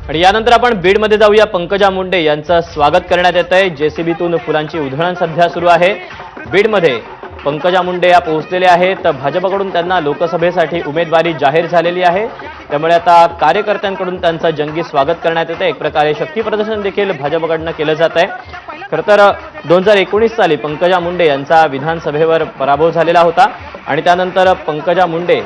आणि यानंतर आपण बीडमध्ये जाऊया। पंकजा मुंडे यांचं स्वागत करण्यात येत आहे। जेसीबीतून फुलांची उधळण सध्या सुरू आहे। बीडमध्ये पंकजा मुंडे या पोहोचलेल्या आहेत। भाजपकडून त्यांना लोकसभेसाठी उमेदवारी जाहीर झालेली आहे, त्यामुळे आता कार्यकर्त्यांकडून त्यांचं जंगी स्वागत करण्यात येतं। एक प्रकारे शक्ती प्रदर्शन देखील भाजपकडून केलं जात आहे। खरं तर 2019 साली पंकजा मुंडे यांचा विधानसभेवर पराभव झालेला होता आणि त्यानंतर पंकजा मुंडे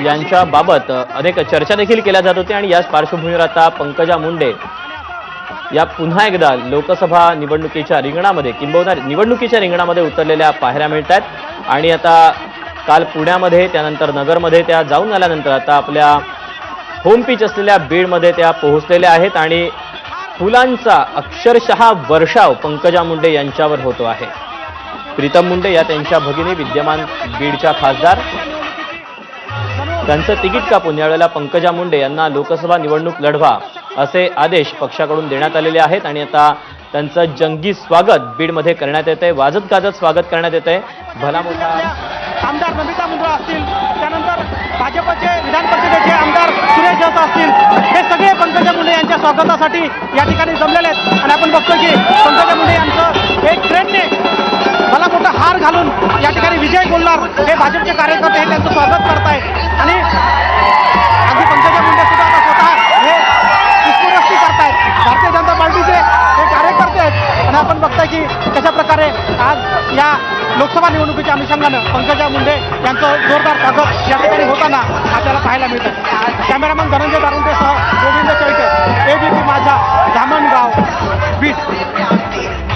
यांच्याबाबत अनेक चर्चा देखील केल्या जात होत्या आणि याच पार्श्वभूमीवर आता पंकजा मुंडे या पुन्हा एकदा लोकसभा निवडणुकीच्या रिंगणामध्ये किंबहुना निवडणुकीच्या रिंगणामध्ये उतरलेल्या पाहायला मिळतात। आणि आता काल पुण्यामध्ये त्यानंतर नगरमध्ये त्या जाऊन आल्यानंतर आता आपल्या होम पिच असलेल्या बीडमध्ये त्या पोहोचलेल्या आहेत आणि फुलांचा अक्षरशः वर्षाव पंकजा मुंडे यांच्यावर होतो आहे। प्रीतम मुंडे या त्यांच्या भगिनी विद्यमान बीडच्या खासदार त्यांचं तिकीट कापून यावेळेला पंकजा मुंडे यांना लोकसभा निवडणूक लढवा असे आदेश पक्षाकडून देण्यात आलेले आहेत आणि आता त्यांचं जंगी स्वागत बीडमध्ये करण्यात येत आहे। वाजत गाजत स्वागत करण्यात येत आहे। भला मोठा आमदार नमिता मुंद्रा असतील, त्यानंतर भाजपचे विधान परिषदेचे आमदार सुरेश जस असतील, हे सगळे पंकजा मुंडे यांच्या स्वागतासाठी या ठिकाणी जमलेले आहेत। आणि आपण बघतो की पंकजा मुंडे यांचं एक ट्रेनने मला मोठा हार घालून या ठिकाणी विजय बोलणार हे भाजपचे कार्यकर्ते हे त्यांचं स्वागत करतायत आणि अगदी पंकजा मुंडे सुद्धा आता स्वतः हे पुष्पवृष्टी करतायत। भारतीय जनता पार्टीचे हे कार्यकर्ते आहेत आणि आपण बघताय की कशा प्रकारे आज या लोकसभा निवडणुकीच्या अनुषंगानं पंकजा मुंडे यांचं जोरदार स्वागत या ठिकाणी होताना आपल्याला पाहायला मिळतं। कॅमेरामन धनंजय दारुंडेसह गोविंद चैके, ABP माझा, धामणगाव, बीड।